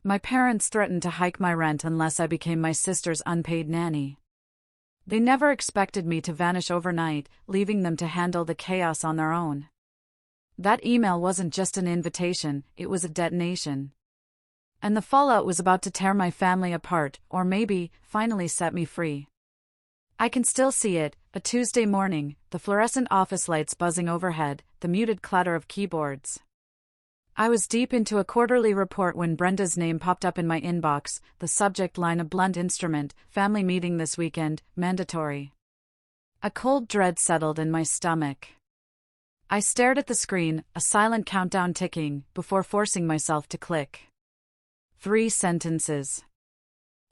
My parents threatened to hike my rent unless I became my sister's unpaid nanny. They never expected me to vanish overnight, leaving them to handle the chaos on their own. That email wasn't just an invitation, it was a detonation. And the fallout was about to tear my family apart, or maybe, finally set me free. I can still see it, a Tuesday morning, the fluorescent office lights buzzing overhead, the muted clatter of keyboards. I was deep into a quarterly report when Brenda's name popped up in my inbox, the subject line a blunt instrument, family meeting this weekend, mandatory. A cold dread settled in my stomach. I stared at the screen, a silent countdown ticking, before forcing myself to click. 3 sentences.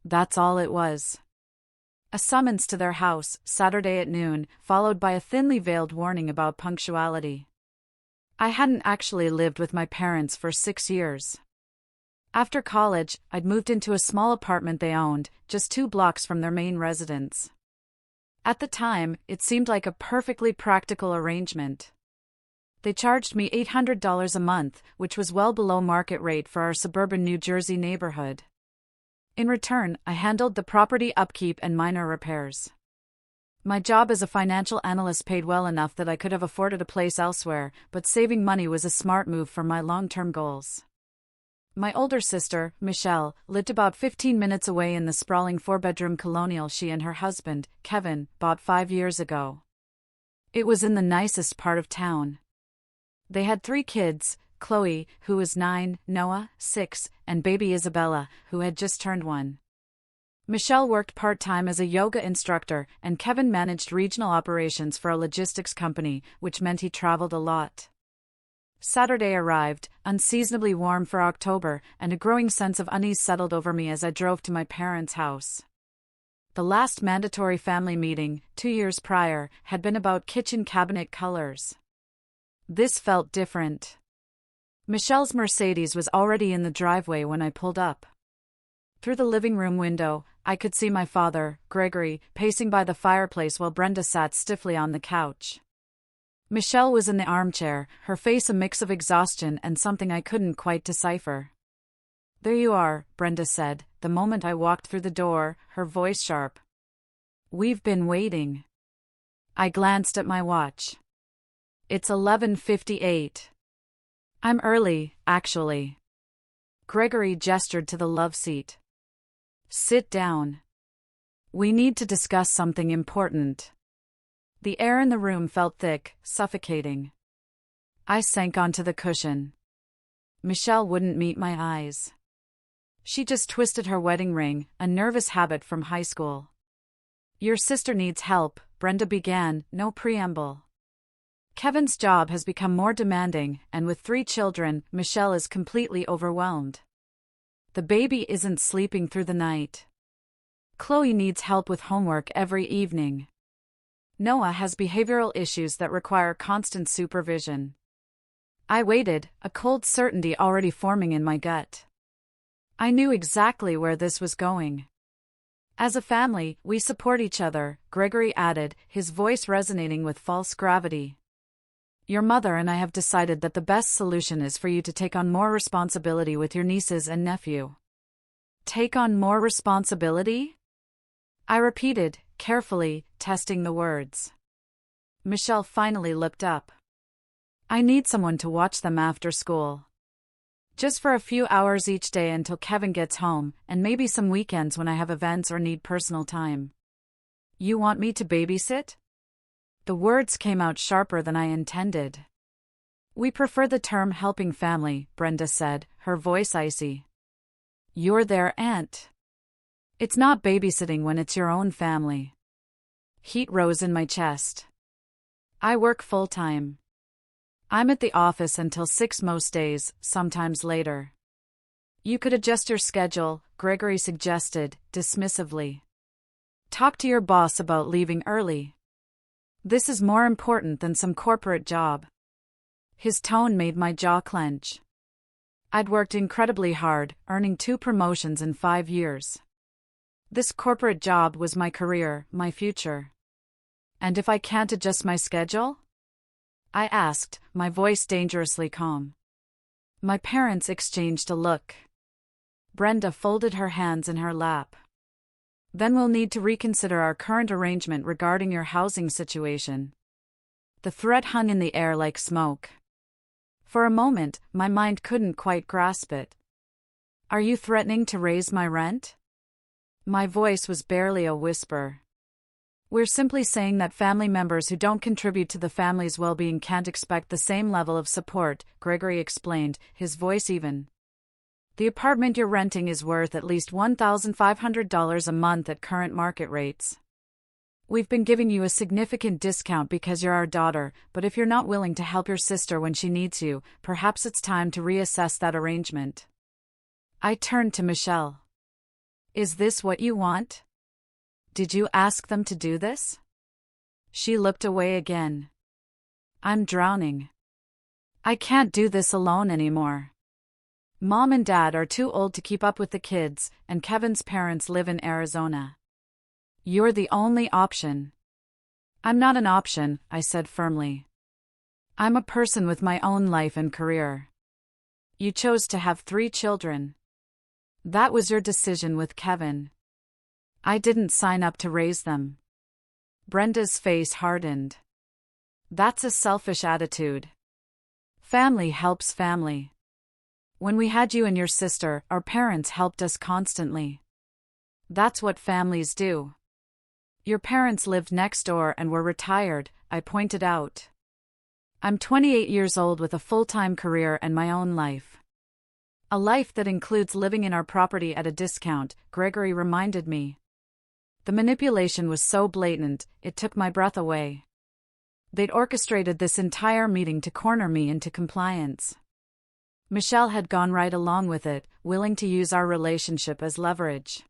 That's all it was. A summons to their house, Saturday at noon, followed by a thinly veiled warning about punctuality. I hadn't actually lived with my parents for 6 years. After college, I'd moved into a small apartment they owned, just 2 blocks from their main residence. At the time, it seemed like a perfectly practical arrangement. They charged me $800 a month, which was well below market rate for our suburban New Jersey neighborhood. In return, I handled the property upkeep and minor repairs. My job as a financial analyst paid well enough that I could have afforded a place elsewhere, but saving money was a smart move for my long-term goals. My older sister, Michelle, lived about 15 minutes away in the sprawling 4-bedroom colonial she and her husband, Kevin, bought 5 years ago. It was in the nicest part of town. They had 3 kids, Chloe, who was 9, Noah, 6, and baby Isabella, who had just turned 1. Michelle worked part-time as a yoga instructor, and Kevin managed regional operations for a logistics company, which meant he traveled a lot. Saturday arrived, unseasonably warm for October, and a growing sense of unease settled over me as I drove to my parents' house. The last mandatory family meeting, 2 years prior, had been about kitchen cabinet colors. This felt different. Michelle's Mercedes was already in the driveway when I pulled up. Through the living room window, I could see my father, Gregory, pacing by the fireplace while Brenda sat stiffly on the couch. Michelle was in the armchair, her face a mix of exhaustion and something I couldn't quite decipher. "There you are," Brenda said, the moment I walked through the door, her voice sharp. "We've been waiting." I glanced at my watch. "It's 11:58. "I'm early, actually." Gregory gestured to the love seat. "Sit down. We need to discuss something important." The air in the room felt thick, suffocating. I sank onto the cushion. Michelle wouldn't meet my eyes. She just twisted her wedding ring, a nervous habit from high school. "Your sister needs help," Brenda began, no preamble. "Kevin's job has become more demanding, and with 3 children, Michelle is completely overwhelmed. The baby isn't sleeping through the night. Chloe needs help with homework every evening. Noah has behavioral issues that require constant supervision." I waited, a cold certainty already forming in my gut. I knew exactly where this was going. "As a family, we support each other," Gregory added, his voice resonating with false gravity. "Your mother and I have decided that the best solution is for you to take on more responsibility with your nieces and nephew." "Take on more responsibility?" I repeated, carefully, testing the words. Michelle finally looked up. "I need someone to watch them after school. Just for a few hours each day until Kevin gets home, and maybe some weekends when I have events or need personal time." "You want me to babysit?" The words came out sharper than I intended. "We prefer the term helping family," Brenda said, her voice icy. "You're their aunt. It's not babysitting when it's your own family." Heat rose in my chest. "I work full-time. I'm at the office until 6 most days, sometimes later." "You could adjust your schedule," Gregory suggested, dismissively. "Talk to your boss about leaving early. This is more important than some corporate job." His tone made my jaw clench. I'd worked incredibly hard, earning 2 promotions in 5 years. This corporate job was my career, my future. "And if I can't adjust my schedule?" I asked, my voice dangerously calm. My parents exchanged a look. Brenda folded her hands in her lap. Then we'll need to reconsider our current arrangement regarding your housing situation. The threat hung in the air like smoke. For a moment, my mind couldn't quite grasp it. Are you threatening to raise my rent? My voice was barely a whisper. We're simply saying that family members who don't contribute to the family's well-being can't expect the same level of support, Gregory explained, his voice even. The apartment you're renting is worth at least $1,500 a month at current market rates. We've been giving you a significant discount because you're our daughter, but if you're not willing to help your sister when she needs you, perhaps it's time to reassess that arrangement. I turned to Michelle. Is this what you want? Did you ask them to do this? She looked away again. I'm drowning. I can't do this alone anymore. Mom and Dad are too old to keep up with the kids, and Kevin's parents live in Arizona. You're the only option. I'm not an option, I said firmly. I'm a person with my own life and career. You chose to have 3 children. That was your decision with Kevin. I didn't sign up to raise them. Brenda's face hardened. That's a selfish attitude. Family helps family. When we had you and your sister, our parents helped us constantly. That's what families do. Your parents lived next door and were retired, I pointed out. I'm 28 years old with a full-time career and my own life. A life that includes living in our property at a discount, Gregory reminded me. The manipulation was so blatant, it took my breath away. They'd orchestrated this entire meeting to corner me into compliance. Michelle had gone right along with it, willing to use our relationship as leverage.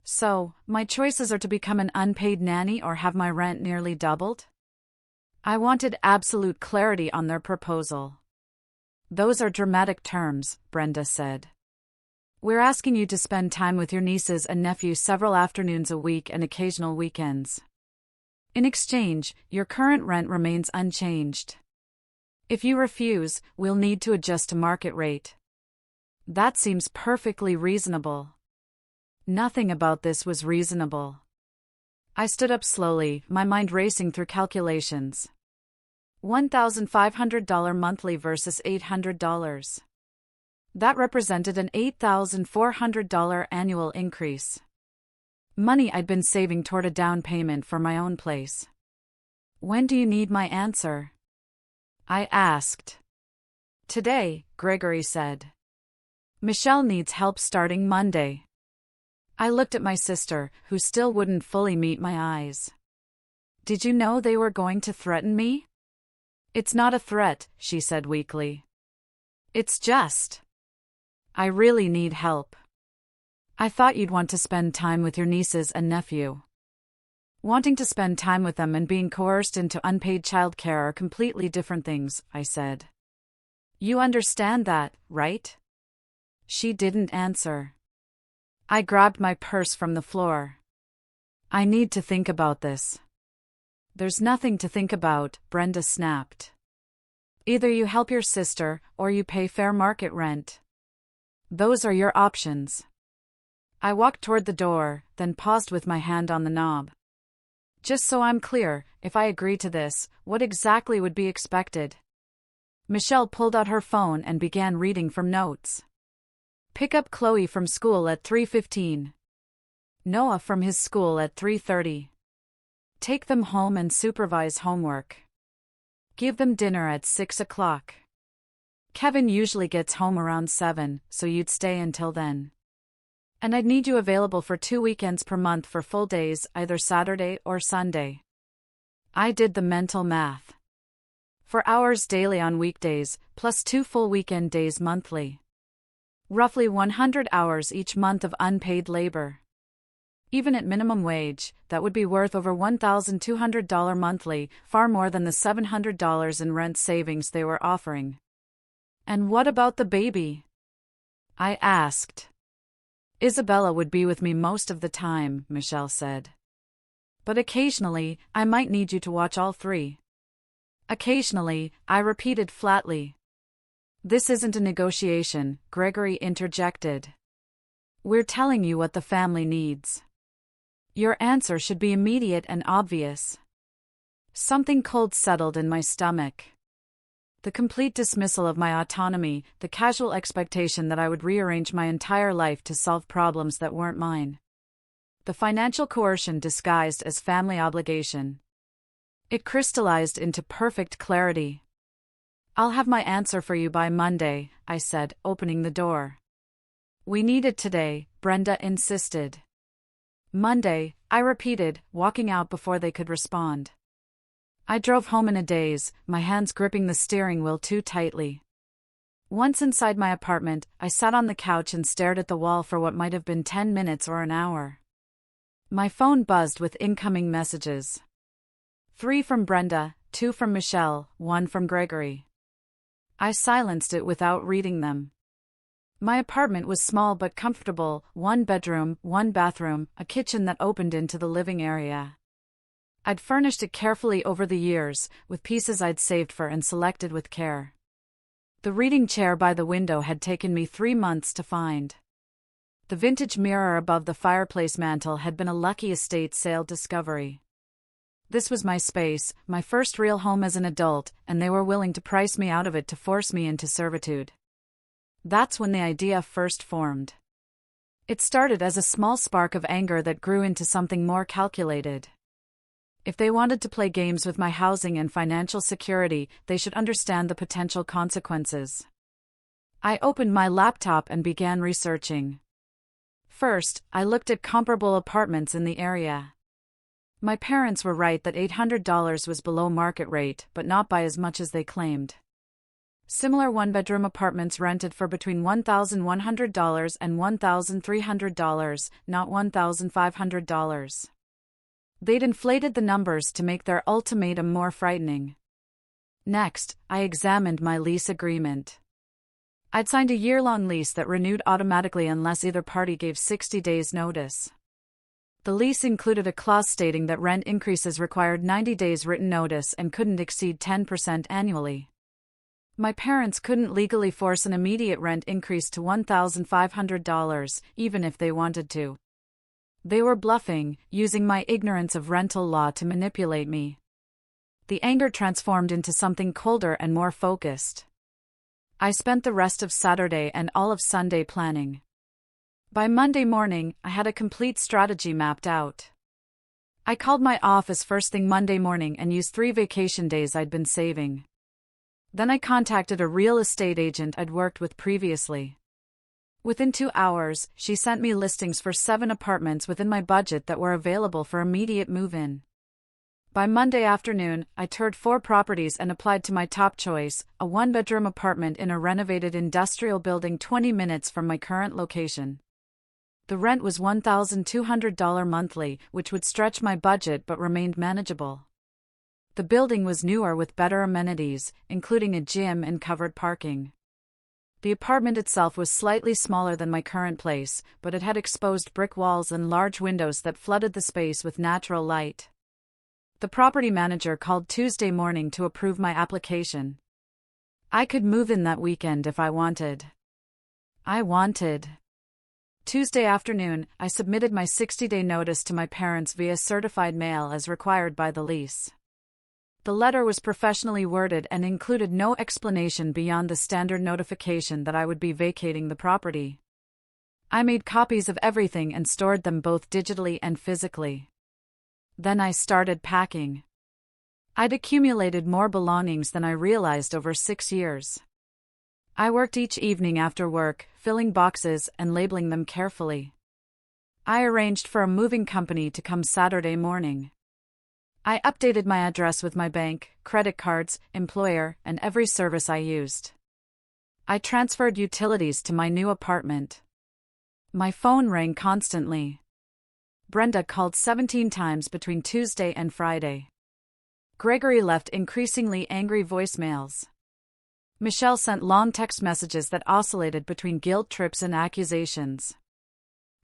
So, my choices are to become an unpaid nanny or have my rent nearly doubled? I wanted absolute clarity on their proposal. Those are dramatic terms, Brenda said. We're asking you to spend time with your nieces and nephews several afternoons a week and occasional weekends. In exchange, your current rent remains unchanged. If you refuse, we'll need to adjust to market rate. That seems perfectly reasonable. Nothing about this was reasonable. I stood up slowly, my mind racing through calculations. $1,500 monthly versus $800. That represented an $8,400 annual increase. Money I'd been saving toward a down payment for my own place. When do you need my answer? I asked. Today, Gregory said. Michelle needs help starting Monday. I looked at my sister, who still wouldn't fully meet my eyes. Did you know they were going to threaten me? It's not a threat, she said weakly. It's just. I really need help. I thought you'd want to spend time with your nieces and nephew. Wanting to spend time with them and being coerced into unpaid childcare are completely different things, I said. You understand that, right? She didn't answer. I grabbed my purse from the floor. I need to think about this. There's nothing to think about, Brenda snapped. Either you help your sister, or you pay fair market rent. Those are your options. I walked toward the door, then paused with my hand on the knob. Just so I'm clear, if I agree to this, what exactly would be expected? Michelle pulled out her phone and began reading from notes. Pick up Chloe from school at 3:15. Noah from his school at 3:30. Take them home and supervise homework. Give them dinner at 6 o'clock. Kevin usually gets home around 7, so you'd stay until then. And I'd need you available for 2 weekends per month for full days, either Saturday or Sunday. I did the mental math. 4 hours daily on weekdays, plus 2 full weekend days monthly. Roughly 100 hours each month of unpaid labor. Even at minimum wage, that would be worth over $1,200 monthly, far more than the $700 in rent savings they were offering. And what about the baby? I asked. Isabella would be with me most of the time, Michelle said. But occasionally, I might need you to watch all 3. Occasionally, I repeated flatly. This isn't a negotiation, Gregory interjected. We're telling you what the family needs. Your answer should be immediate and obvious. Something cold settled in my stomach. The complete dismissal of my autonomy, the casual expectation that I would rearrange my entire life to solve problems that weren't mine. The financial coercion disguised as family obligation. It crystallized into perfect clarity. "I'll have my answer for you by Monday," I said, opening the door. "We need it today," Brenda insisted. "Monday," I repeated, walking out before they could respond. I drove home in a daze, my hands gripping the steering wheel too tightly. Once inside my apartment, I sat on the couch and stared at the wall for what might have been 10 minutes or an hour. My phone buzzed with incoming messages. 3 from Brenda, 2 from Michelle, 1 from Gregory. I silenced it without reading them. My apartment was small but comfortable, 1 bedroom, 1 bathroom, a kitchen that opened into the living area. I'd furnished it carefully over the years, with pieces I'd saved for and selected with care. The reading chair by the window had taken me 3 months to find. The vintage mirror above the fireplace mantel had been a lucky estate sale discovery. This was my space, my first real home as an adult, and they were willing to price me out of it to force me into servitude. That's when the idea first formed. It started as a small spark of anger that grew into something more calculated. If they wanted to play games with my housing and financial security, they should understand the potential consequences. I opened my laptop and began researching. First, I looked at comparable apartments in the area. My parents were right that $800 was below market rate, but not by as much as they claimed. Similar one-bedroom apartments rented for between $1,100 and $1,300, not $1,500. They'd inflated the numbers to make their ultimatum more frightening. Next, I examined my lease agreement. I'd signed a year-long lease that renewed automatically unless either party gave 60 days' notice. The lease included a clause stating that rent increases required 90 days written notice and couldn't exceed 10% annually. My parents couldn't legally force an immediate rent increase to $1,500, even if they wanted to. They were bluffing, using my ignorance of rental law to manipulate me. The anger transformed into something colder and more focused. I spent the rest of Saturday and all of Sunday planning. By Monday morning, I had a complete strategy mapped out. I called my office first thing Monday morning and used 3 vacation days I'd been saving. Then I contacted a real estate agent I'd worked with previously. Within 2 hours, she sent me listings for 7 apartments within my budget that were available for immediate move-in. By Monday afternoon, I toured 4 properties and applied to my top choice, a 1-bedroom apartment in a renovated industrial building 20 minutes from my current location. The rent was $1,200 monthly, which would stretch my budget but remained manageable. The building was newer with better amenities, including a gym and covered parking. The apartment itself was slightly smaller than my current place, but it had exposed brick walls and large windows that flooded the space with natural light. The property manager called Tuesday morning to approve my application. I could move in that weekend if I wanted. Tuesday afternoon, I submitted my 60-day notice to my parents via certified mail as required by the lease. The letter was professionally worded and included no explanation beyond the standard notification that I would be vacating the property. I made copies of everything and stored them both digitally and physically. Then I started packing. I'd accumulated more belongings than I realized over 6 years. I worked each evening after work, filling boxes and labeling them carefully. I arranged for a moving company to come Saturday morning. I updated my address with my bank, credit cards, employer, and every service I used. I transferred utilities to my new apartment. My phone rang constantly. Brenda called 17 times between Tuesday and Friday. Gregory left increasingly angry voicemails. Michelle sent long text messages that oscillated between guilt trips and accusations.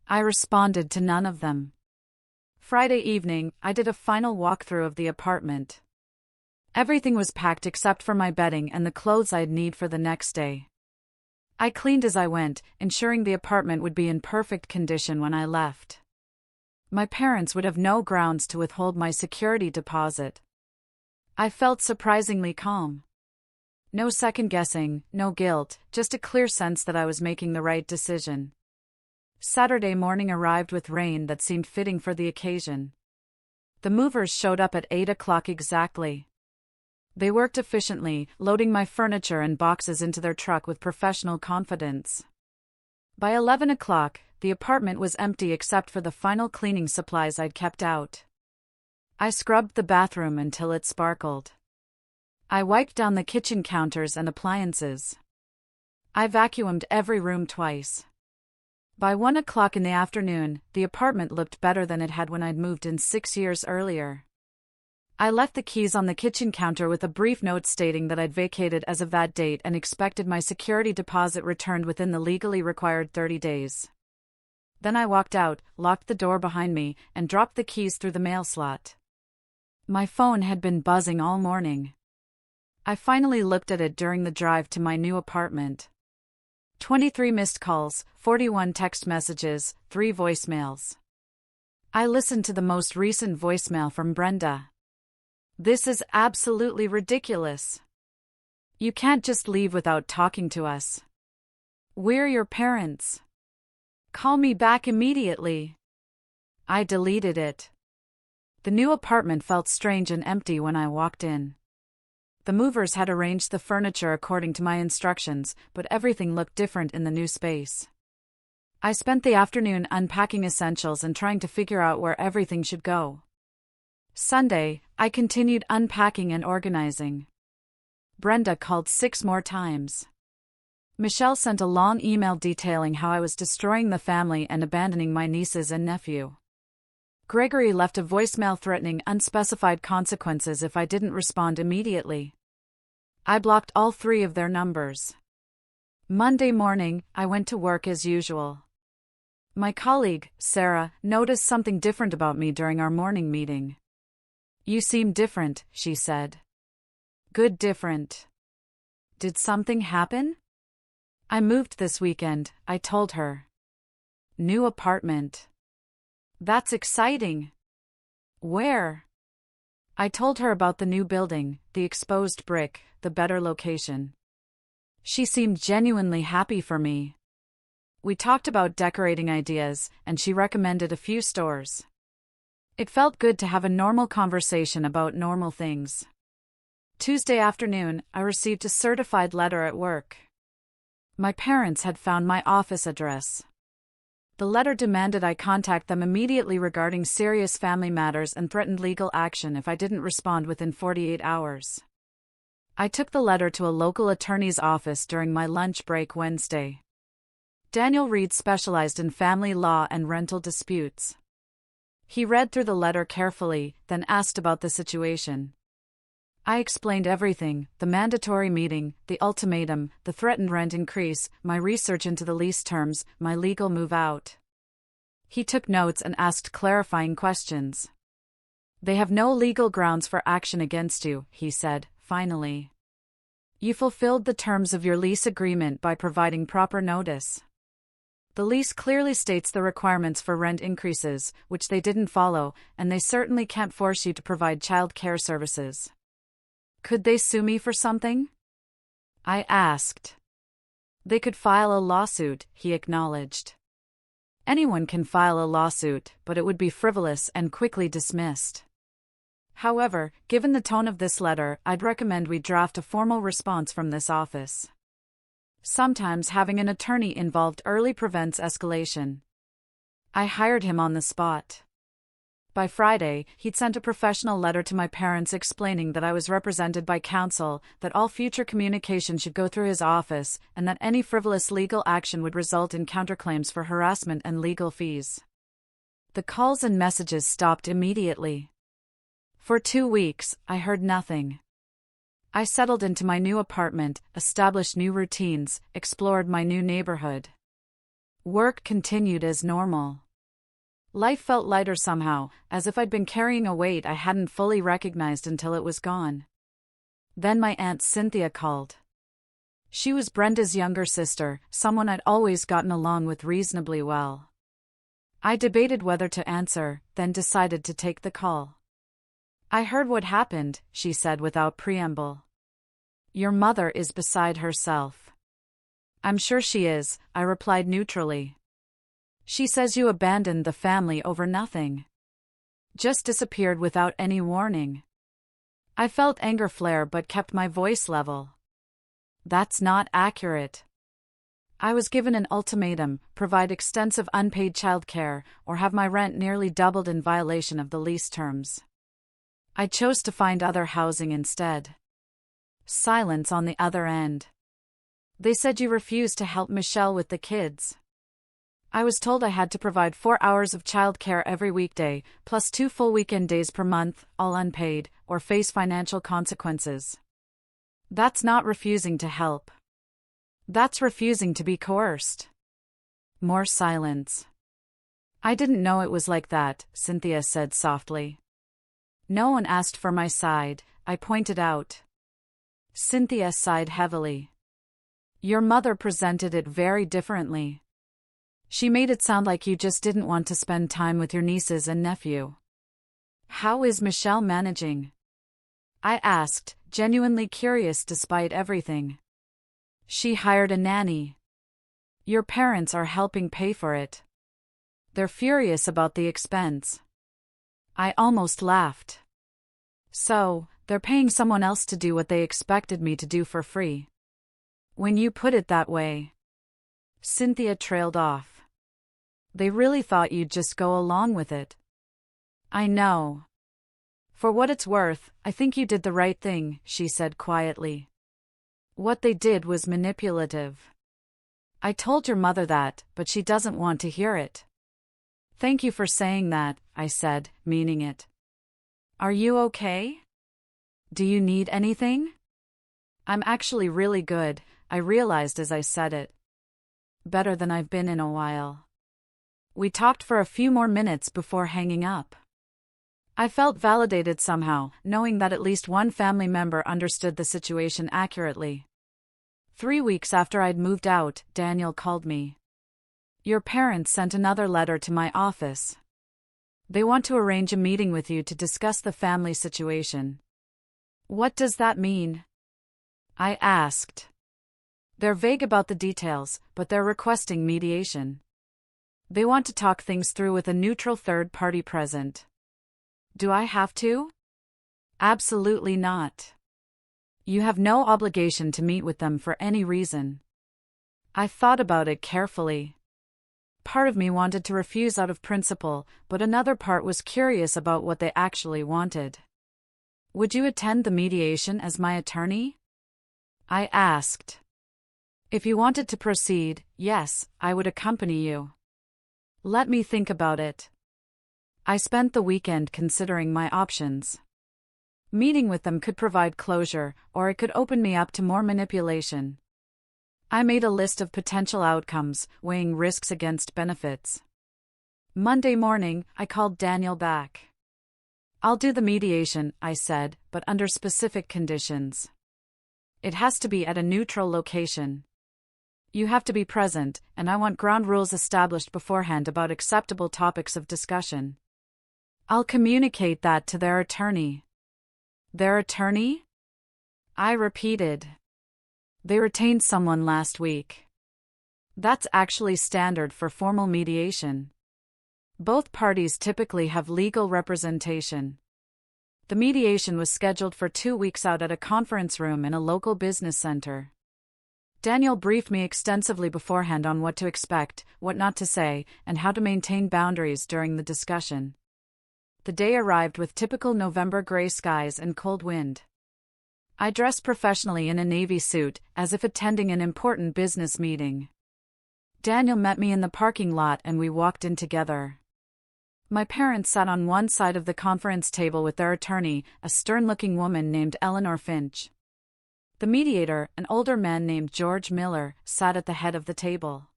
I responded to none of them. Friday evening, I did a final walkthrough of the apartment. Everything was packed except for my bedding and the clothes I'd need for the next day. I cleaned as I went, ensuring the apartment would be in perfect condition when I left. My parents would have no grounds to withhold my security deposit. I felt surprisingly calm. No second-guessing, no guilt, just a clear sense that I was making the right decision. Saturday morning arrived with rain that seemed fitting for the occasion. The movers showed up at 8 o'clock exactly. They worked efficiently, loading my furniture and boxes into their truck with professional confidence. By 11 o'clock, the apartment was empty except for the final cleaning supplies I'd kept out. I scrubbed the bathroom until it sparkled. I wiped down the kitchen counters and appliances. I vacuumed every room twice. By 1 o'clock in the afternoon, the apartment looked better than it had when I'd moved in 6 years earlier. I left the keys on the kitchen counter with a brief note stating that I'd vacated as of that date and expected my security deposit returned within the legally required 30 days. Then I walked out, locked the door behind me, and dropped the keys through the mail slot. My phone had been buzzing all morning. I finally looked at it during the drive to my new apartment. 23 missed calls, 41 text messages, 3 voicemails. I listened to the most recent voicemail from Brenda. "This is absolutely ridiculous. You can't just leave without talking to us. We're your parents. Call me back immediately." I deleted it. The new apartment felt strange and empty when I walked in. The movers had arranged the furniture according to my instructions, but everything looked different in the new space. I spent the afternoon unpacking essentials and trying to figure out where everything should go. Sunday, I continued unpacking and organizing. Brenda called 6 more times. Michelle sent a long email detailing how I was destroying the family and abandoning my nieces and nephew. Gregory left a voicemail threatening unspecified consequences if I didn't respond immediately. I blocked all 3 of their numbers. Monday morning, I went to work as usual. My colleague, Sarah, noticed something different about me during our morning meeting. "You seem different," she said. "Good different. Did something happen?" "I moved this weekend," I told her. "New apartment. That's exciting. Where?" I told her about the new building, the exposed brick, the better location. She seemed genuinely happy for me. We talked about decorating ideas, and she recommended a few stores. It felt good to have a normal conversation about normal things. Tuesday afternoon, I received a certified letter at work. My parents had found my office address. The letter demanded I contact them immediately regarding serious family matters and threatened legal action if I didn't respond within 48 hours. I took the letter to a local attorney's office during my lunch break Wednesday. Daniel Reed specialized in family law and rental disputes. He read through the letter carefully, then asked about the situation. I explained everything: the mandatory meeting, the ultimatum, the threatened rent increase, my research into the lease terms, my legal move out. He took notes and asked clarifying questions. "They have no legal grounds for action against you," he said, finally. "You fulfilled the terms of your lease agreement by providing proper notice. The lease clearly states the requirements for rent increases, which they didn't follow, and they certainly can't force you to provide child care services." "Could they sue me for something?" I asked. "They could file a lawsuit," he acknowledged. "Anyone can file a lawsuit, but it would be frivolous and quickly dismissed. However, given the tone of this letter, I'd recommend we draft a formal response from this office. Sometimes having an attorney involved early prevents escalation." I hired him on the spot. By Friday, he'd sent a professional letter to my parents explaining that I was represented by counsel, that all future communication should go through his office, and that any frivolous legal action would result in counterclaims for harassment and legal fees. The calls and messages stopped immediately. For 2 weeks, I heard nothing. I settled into my new apartment, established new routines, explored my new neighborhood. Work continued as normal. Life felt lighter somehow, as if I'd been carrying a weight I hadn't fully recognized until it was gone. Then my Aunt Cynthia called. She was Brenda's younger sister, someone I'd always gotten along with reasonably well. I debated whether to answer, then decided to take the call. "I heard what happened," she said without preamble. "Your mother is beside herself." "I'm sure she is," I replied neutrally. "She says you abandoned the family over nothing. Just disappeared without any warning." I felt anger flare but kept my voice level. "That's not accurate. I was given an ultimatum: provide extensive unpaid childcare, or have my rent nearly doubled in violation of the lease terms. I chose to find other housing instead." Silence on the other end. "They said you refused to help Michelle with the kids." "I was told I had to provide 4 hours of childcare every weekday, plus 2 full weekend days per month, all unpaid, or face financial consequences." "That's not refusing to help. That's refusing to be coerced." More silence. "I didn't know it was like that," Cynthia said softly. "No one asked for my side," I pointed out. Cynthia sighed heavily. "Your mother presented it very differently. She made it sound like you just didn't want to spend time with your nieces and nephew." "How is Michelle managing?" I asked, genuinely curious despite everything. "She hired a nanny. Your parents are helping pay for it. They're furious about the expense." I almost laughed. "So, they're paying someone else to do what they expected me to do for free." "When you put it that way." Cynthia trailed off. "They really thought you'd just go along with it." "I know. For what it's worth, I think you did the right thing," she said quietly. "What they did was manipulative. I told your mother that, but she doesn't want to hear it." "Thank you for saying that," I said, meaning it. "Are you okay? Do you need anything?" "I'm actually really good," I realized as I said it. "Better than I've been in a while." We talked for a few more minutes before hanging up. I felt validated somehow, knowing that at least one family member understood the situation accurately. 3 weeks after I'd moved out, Daniel called me. "Your parents sent another letter to my office. They want to arrange a meeting with you to discuss the family situation." "What does that mean?" I asked. "They're vague about the details, but they're requesting mediation. They want to talk things through with a neutral third party present." "Do I have to?" "Absolutely not. You have no obligation to meet with them for any reason." I thought about it carefully. Part of me wanted to refuse out of principle, but another part was curious about what they actually wanted. "Would you attend the mediation as my attorney?" I asked. "If you wanted to proceed, yes, I would accompany you." "Let me think about it." I spent the weekend considering my options. Meeting with them could provide closure, or it could open me up to more manipulation. I made a list of potential outcomes, weighing risks against benefits. Monday morning, I called Daniel back. "I'll do the mediation," I said, "but under specific conditions. It has to be at a neutral location. You have to be present, and I want ground rules established beforehand about acceptable topics of discussion." "I'll communicate that to their attorney." "Their attorney?" I repeated. "They retained someone last week." That's actually standard for formal mediation. Both parties typically have legal representation. The mediation was scheduled for 2 weeks out at a conference room in a local business center. Daniel briefed me extensively beforehand on what to expect, what not to say, and how to maintain boundaries during the discussion. The day arrived with typical November gray skies and cold wind. I dressed professionally in a navy suit, as if attending an important business meeting. Daniel met me in the parking lot and we walked in together. My parents sat on one side of the conference table with their attorney, a stern-looking woman named Eleanor Finch. The mediator, an older man named George Miller, sat at the head of the table.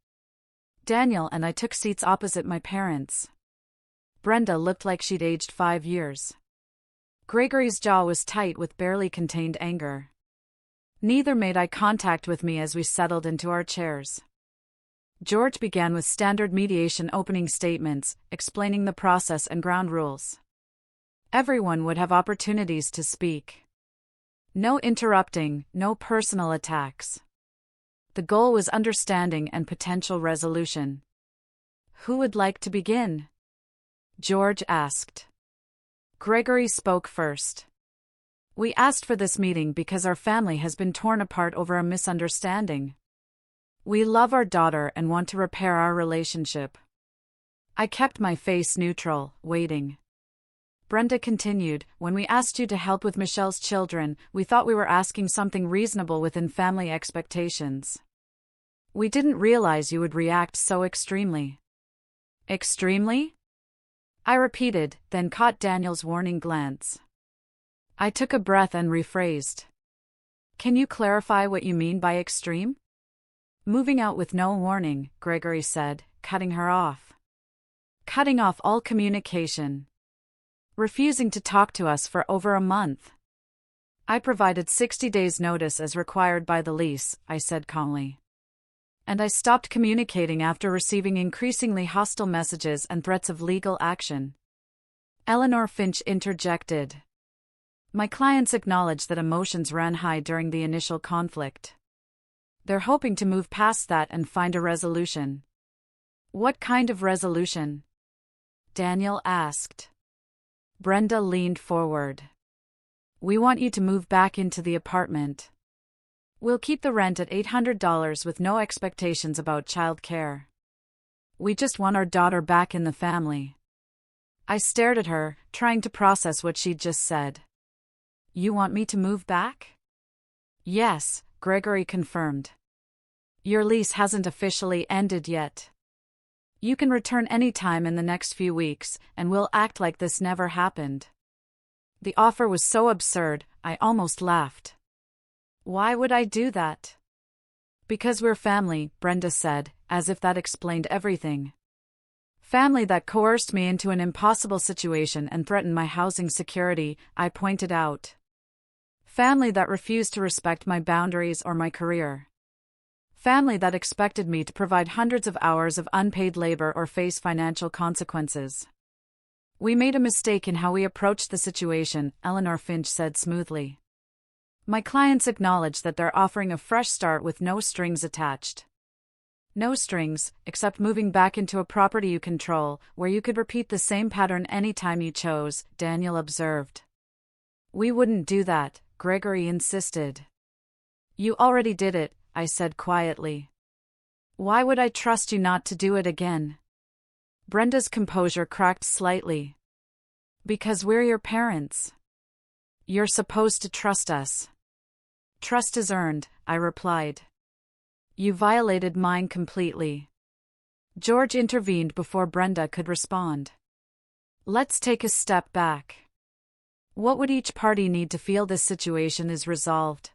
Daniel and I took seats opposite my parents. Brenda looked like she'd aged 5 years. Gregory's jaw was tight with barely contained anger. Neither made eye contact with me as we settled into our chairs. George began with standard mediation opening statements, explaining the process and ground rules. Everyone would have opportunities to speak. No interrupting, no personal attacks. The goal was understanding and potential resolution. Who would like to begin? George asked. Gregory spoke first. We asked for this meeting because our family has been torn apart over a misunderstanding. We love our daughter and want to repair our relationship. I kept my face neutral, waiting. Brenda continued, when we asked you to help with Michelle's children, we thought we were asking something reasonable within family expectations. We didn't realize you would react so extremely. Extremely? I repeated, then caught Daniel's warning glance. I took a breath and rephrased. Can you clarify what you mean by extreme? Moving out with no warning, Gregory said, cutting her off. Cutting off all communication. Refusing to talk to us for over a month. I provided 60 days notice as required by the lease, I said calmly. And I stopped communicating after receiving increasingly hostile messages and threats of legal action. Eleanor Finch interjected. My clients acknowledge that emotions ran high during the initial conflict. They're hoping to move past that and find a resolution. What kind of resolution? Daniel asked. Brenda leaned forward. We want you to move back into the apartment. We'll keep the rent at $800 with no expectations about child care. We just want our daughter back in the family. I stared at her, trying to process what she'd just said. You want me to move back? Yes, Gregory confirmed. Your lease hasn't officially ended yet. You can return any time in the next few weeks, and we'll act like this never happened. The offer was so absurd, I almost laughed. Why would I do that? Because we're family, Brenda said, as if that explained everything. Family that coerced me into an impossible situation and threatened my housing security, I pointed out. Family that refused to respect my boundaries or my career. Family that expected me to provide hundreds of hours of unpaid labor or face financial consequences. We made a mistake in how we approached the situation, Eleanor Finch said smoothly. My clients acknowledge that they're offering a fresh start with no strings attached. No strings, except moving back into a property you control, where you could repeat the same pattern anytime you chose, Daniel observed. We wouldn't do that, Gregory insisted. You already did it, I said quietly. Why would I trust you not to do it again? Brenda's composure cracked slightly. Because we're your parents. You're supposed to trust us. Trust is earned, I replied. You violated mine completely. George intervened before Brenda could respond. Let's take a step back. What would each party need to feel this situation is resolved?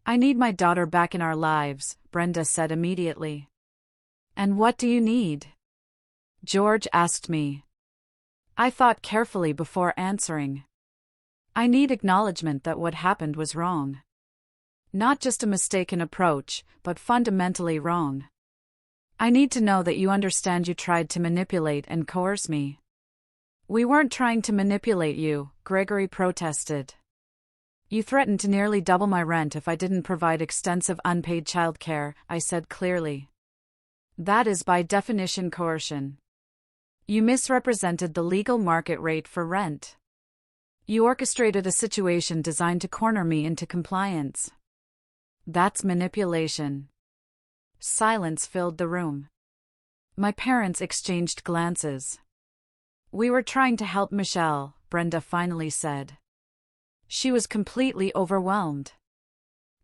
I need my daughter back in our lives, Brenda said immediately. And what do you need? George asked me. I thought carefully before answering. I need acknowledgement that what happened was wrong. Not just a mistaken approach, but fundamentally wrong. I need to know that you understand you tried to manipulate and coerce me. We weren't trying to manipulate you, Gregory protested. You threatened to nearly double my rent if I didn't provide extensive unpaid childcare, I said clearly. That is by definition coercion. You misrepresented the legal market rate for rent. You orchestrated a situation designed to corner me into compliance. That's manipulation. Silence filled the room. My parents exchanged glances. We were trying to help Michelle, Brenda finally said. She was completely overwhelmed.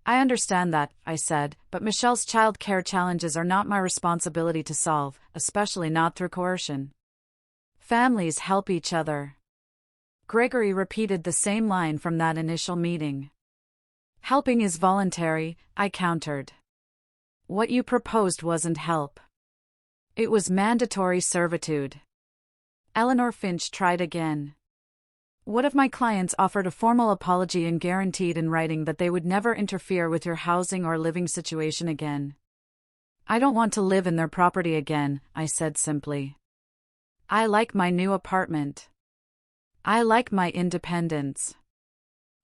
I understand that, I said, but Michelle's child care challenges are not my responsibility to solve, especially not through coercion. Families help each other. Gregory repeated the same line from that initial meeting. Helping is voluntary, I countered. What you proposed wasn't help. It was mandatory servitude. Eleanor Finch tried again. What if my clients offered a formal apology and guaranteed in writing that they would never interfere with your housing or living situation again? I don't want to live in their property again, I said simply. I like my new apartment. I like my independence.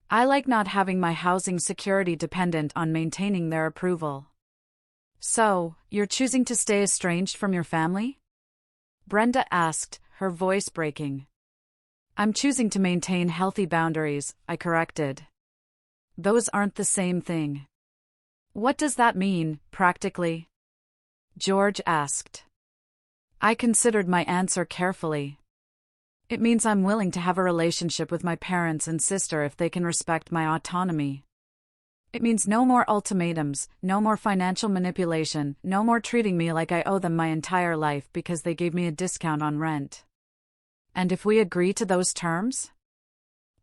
I like not having my housing security dependent on maintaining their approval. So, you're choosing to stay estranged from your family? Brenda asked, her voice breaking. I'm choosing to maintain healthy boundaries, I corrected. Those aren't the same thing. What does that mean, practically? George asked. I considered my answer carefully. It means I'm willing to have a relationship with my parents and sister if they can respect my autonomy. It means no more ultimatums, no more financial manipulation, no more treating me like I owe them my entire life because they gave me a discount on rent. And if we agree to those terms?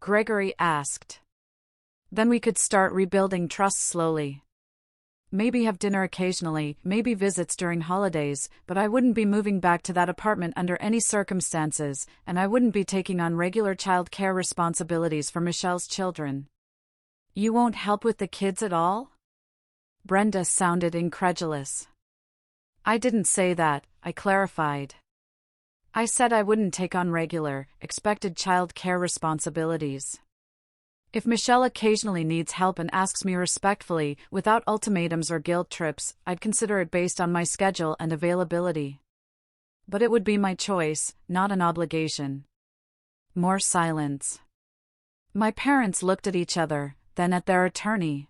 Gregory asked. Then we could start rebuilding trust slowly. Maybe have dinner occasionally, maybe visits during holidays, but I wouldn't be moving back to that apartment under any circumstances, and I wouldn't be taking on regular child care responsibilities for Michelle's children. You won't help with the kids at all? Brenda sounded incredulous. I didn't say that, I clarified. I said I wouldn't take on regular, expected child care responsibilities. If Michelle occasionally needs help and asks me respectfully, without ultimatums or guilt trips, I'd consider it based on my schedule and availability. But it would be my choice, not an obligation. More silence. My parents looked at each other, then at their attorney.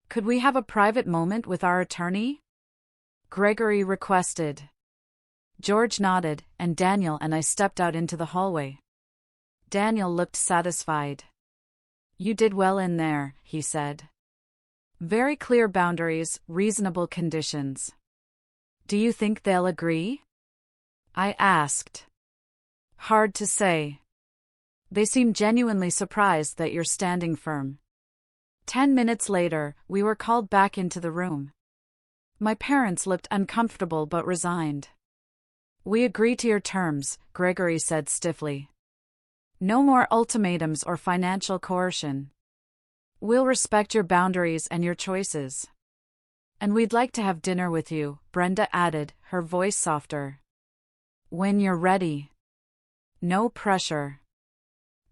Could we have a private moment with our attorney? Gregory requested. George nodded, and Daniel and I stepped out into the hallway. Daniel looked satisfied. You did well in there, he said. Very clear boundaries, reasonable conditions. Do you think they'll agree? I asked. Hard to say. They seem genuinely surprised that you're standing firm. 10 minutes later, we were called back into the room. My parents looked uncomfortable but resigned. We agree to your terms, Gregory said stiffly. No more ultimatums or financial coercion. We'll respect your boundaries and your choices. And we'd like to have dinner with you, Brenda added, her voice softer. When you're ready. No pressure.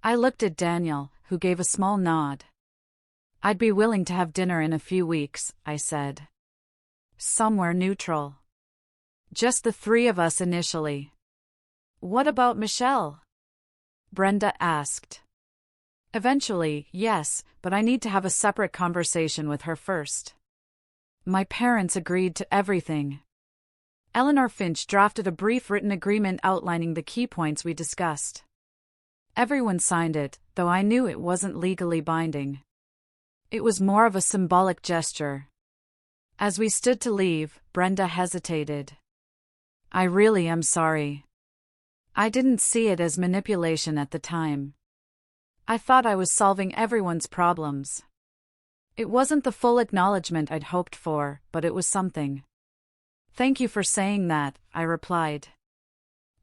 I looked at Daniel, who gave a small nod. I'd be willing to have dinner in a few weeks, I said. Somewhere neutral. Just the three of us initially. What about Michelle? Brenda asked. Eventually, yes, but I need to have a separate conversation with her first. My parents agreed to everything. Eleanor Finch drafted a brief written agreement outlining the key points we discussed. Everyone signed it, though I knew it wasn't legally binding. It was more of a symbolic gesture. As we stood to leave, Brenda hesitated. I really am sorry. I didn't see it as manipulation at the time. I thought I was solving everyone's problems. It wasn't the full acknowledgement I'd hoped for, but it was something. Thank you for saying that, I replied.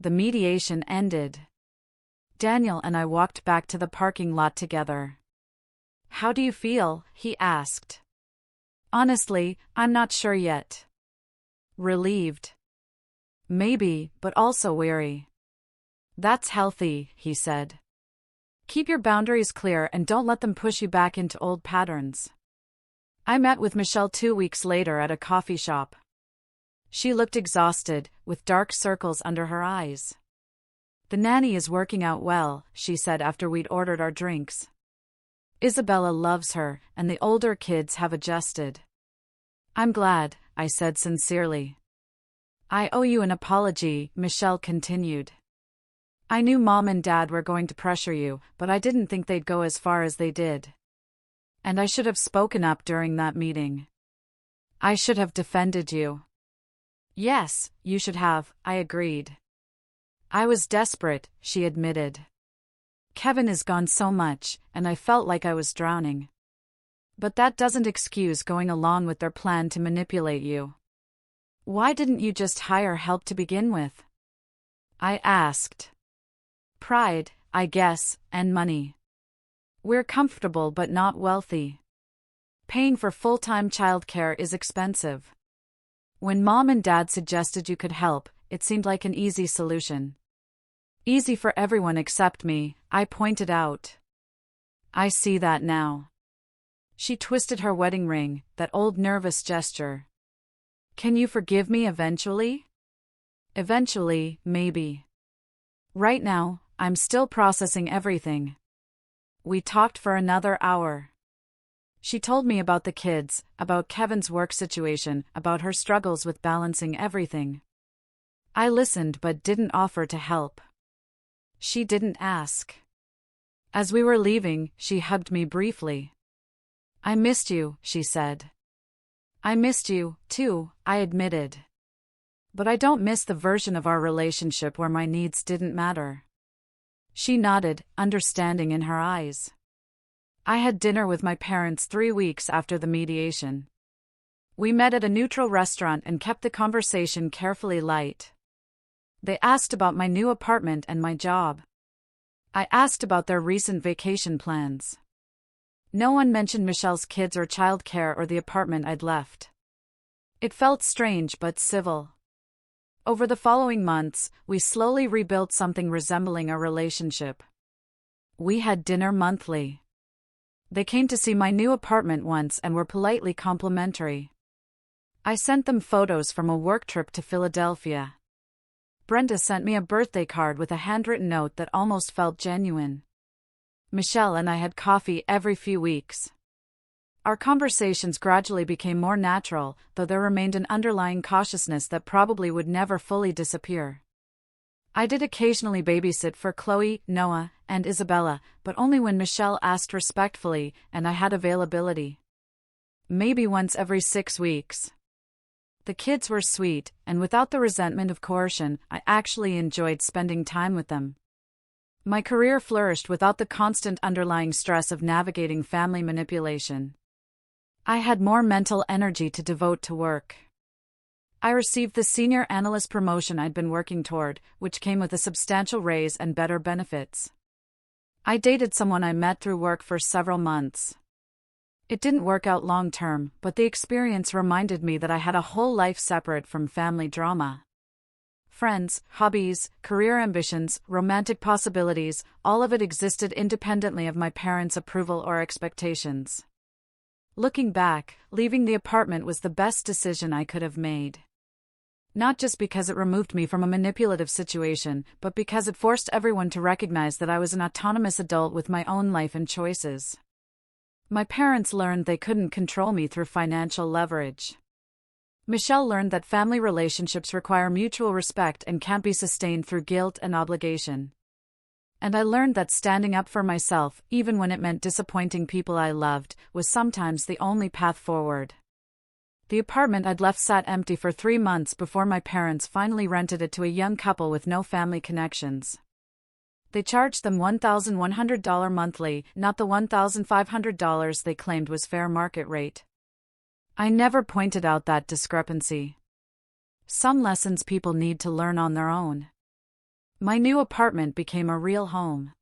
The mediation ended. Daniel and I walked back to the parking lot together. How do you feel? He asked. Honestly, I'm not sure yet. Relieved. Maybe, but also wary. That's healthy, he said. Keep your boundaries clear and don't let them push you back into old patterns. I met with Michelle 2 weeks later at a coffee shop. She looked exhausted, with dark circles under her eyes. The nanny is working out well, she said after we'd ordered our drinks. Isabella loves her, and the older kids have adjusted. I'm glad, I said sincerely. I owe you an apology, Michelle continued. I knew Mom and Dad were going to pressure you, but I didn't think they'd go as far as they did. And I should have spoken up during that meeting. I should have defended you. Yes, you should have, I agreed. I was desperate, she admitted. Kevin is gone so much, and I felt like I was drowning. But that doesn't excuse going along with their plan to manipulate you. Why didn't you just hire help to begin with? I asked. Pride, I guess, and money. We're comfortable but not wealthy. Paying for full-time childcare is expensive. When Mom and Dad suggested you could help, it seemed like an easy solution. Easy for everyone except me, I pointed out. I see that now. She twisted her wedding ring, that old nervous gesture. Can you forgive me eventually? Eventually, maybe. Right now, I'm still processing everything. We talked for another hour. She told me about the kids, about Kevin's work situation, about her struggles with balancing everything. I listened but didn't offer to help. She didn't ask. As we were leaving, she hugged me briefly. I missed you, she said. I missed you, too, I admitted. But I don't miss the version of our relationship where my needs didn't matter. She nodded, understanding in her eyes. I had dinner with my parents 3 weeks after the mediation. We met at a neutral restaurant and kept the conversation carefully light. They asked about my new apartment and my job. I asked about their recent vacation plans. No one mentioned Michelle's kids or childcare or the apartment I'd left. It felt strange but civil. Over the following months, we slowly rebuilt something resembling a relationship. We had dinner monthly. They came to see my new apartment once and were politely complimentary. I sent them photos from a work trip to Philadelphia. Brenda sent me a birthday card with a handwritten note that almost felt genuine. Michelle and I had coffee every few weeks. Our conversations gradually became more natural, though there remained an underlying cautiousness that probably would never fully disappear. I did occasionally babysit for Chloe, Noah, and Isabella, but only when Michelle asked respectfully and I had availability. Maybe once every 6 weeks. The kids were sweet, and without the resentment of coercion, I actually enjoyed spending time with them. My career flourished without the constant underlying stress of navigating family manipulation. I had more mental energy to devote to work. I received the senior analyst promotion I'd been working toward, which came with a substantial raise and better benefits. I dated someone I met through work for several months. It didn't work out long term, but the experience reminded me that I had a whole life separate from family drama. Friends, hobbies, career ambitions, romantic possibilities, all of it existed independently of my parents' approval or expectations. Looking back, leaving the apartment was the best decision I could have made. Not just because it removed me from a manipulative situation, but because it forced everyone to recognize that I was an autonomous adult with my own life and choices. My parents learned they couldn't control me through financial leverage. Michelle learned that family relationships require mutual respect and can't be sustained through guilt and obligation. And I learned that standing up for myself, even when it meant disappointing people I loved, was sometimes the only path forward. The apartment I'd left sat empty for 3 months before my parents finally rented it to a young couple with no family connections. They charged them $1,100 monthly, not the $1,500 they claimed was fair market rate. I never pointed out that discrepancy. Some lessons people need to learn on their own. My new apartment became a real home.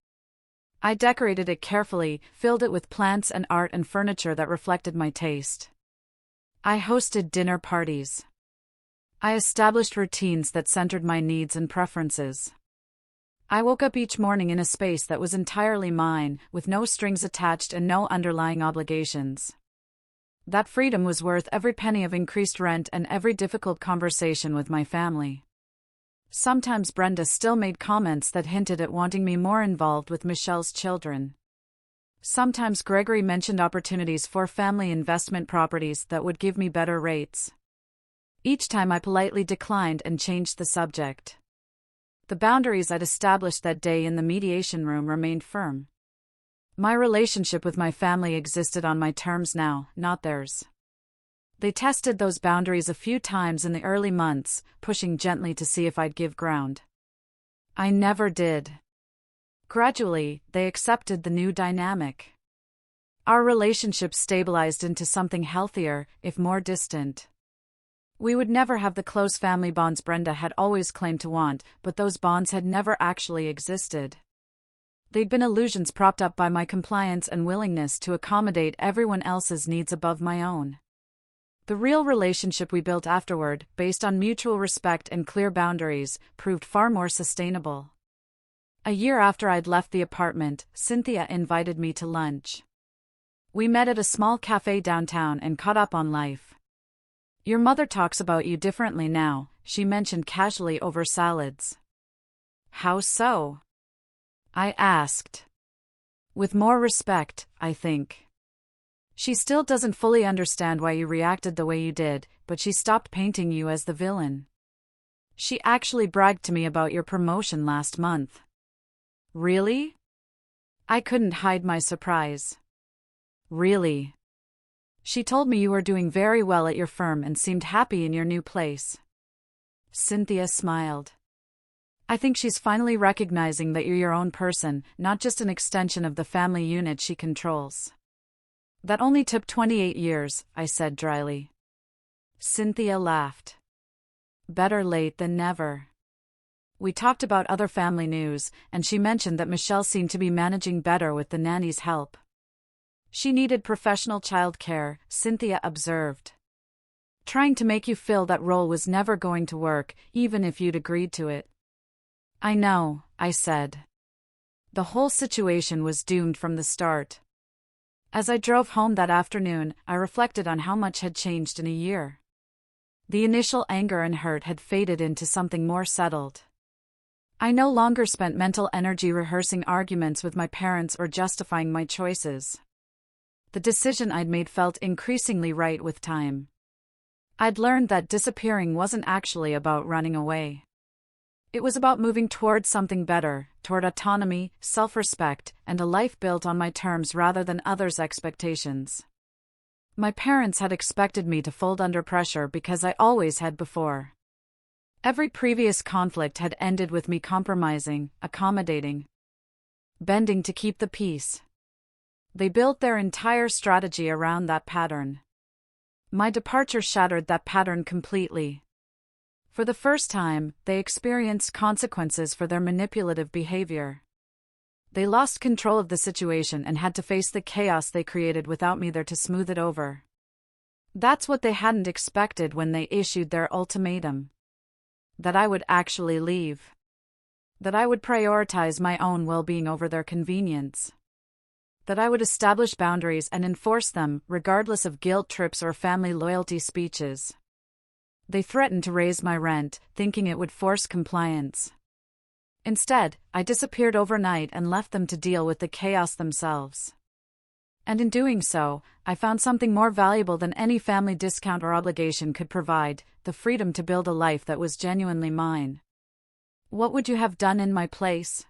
I decorated it carefully, filled it with plants and art and furniture that reflected my taste. I hosted dinner parties. I established routines that centered my needs and preferences. I woke up each morning in a space that was entirely mine, with no strings attached and no underlying obligations. That freedom was worth every penny of increased rent and every difficult conversation with my family. Sometimes Brenda still made comments that hinted at wanting me more involved with Michelle's children. Sometimes Gregory mentioned opportunities for family investment properties that would give me better rates. Each time I politely declined and changed the subject. The boundaries I'd established that day in the mediation room remained firm. My relationship with my family existed on my terms now, not theirs. They tested those boundaries a few times in the early months, pushing gently to see if I'd give ground. I never did. Gradually, they accepted the new dynamic. Our relationship stabilized into something healthier, if more distant. We would never have the close family bonds Brenda had always claimed to want, but those bonds had never actually existed. They'd been illusions propped up by my compliance and willingness to accommodate everyone else's needs above my own. The real relationship we built afterward, based on mutual respect and clear boundaries, proved far more sustainable. A year after I'd left the apartment, Cynthia invited me to lunch. We met at a small cafe downtown and caught up on life. "Your mother talks about you differently now," she mentioned casually over salads. "How so?" I asked. "With more respect, I think. She still doesn't fully understand why you reacted the way you did, but she stopped painting you as the villain. She actually bragged to me about your promotion last month." "Really?" I couldn't hide my surprise. "Really. She told me you were doing very well at your firm and seemed happy in your new place." Cynthia smiled. "I think she's finally recognizing that you're your own person, not just an extension of the family unit she controls." "That only took 28 years, I said dryly. Cynthia laughed. "Better late than never." We talked about other family news, and she mentioned that Michelle seemed to be managing better with the nanny's help. "She needed professional childcare," Cynthia observed. "Trying to make you feel that role was never going to work, even if you'd agreed to it." "I know," I said. "The whole situation was doomed from the start." As I drove home that afternoon, I reflected on how much had changed in a year. The initial anger and hurt had faded into something more settled. I no longer spent mental energy rehearsing arguments with my parents or justifying my choices. The decision I'd made felt increasingly right with time. I'd learned that disappearing wasn't actually about running away. It was about moving toward something better, toward autonomy, self-respect, and a life built on my terms rather than others' expectations. My parents had expected me to fold under pressure because I always had before. Every previous conflict had ended with me compromising, accommodating, bending to keep the peace. They built their entire strategy around that pattern. My departure shattered that pattern completely. For the first time, they experienced consequences for their manipulative behavior. They lost control of the situation and had to face the chaos they created without me there to smooth it over. That's what they hadn't expected when they issued their ultimatum. That I would actually leave. That I would prioritize my own well-being over their convenience. That I would establish boundaries and enforce them, regardless of guilt trips or family loyalty speeches. They threatened to raise my rent, thinking it would force compliance. Instead, I disappeared overnight and left them to deal with the chaos themselves. And in doing so, I found something more valuable than any family discount or obligation could provide: the freedom to build a life that was genuinely mine. What would you have done in my place?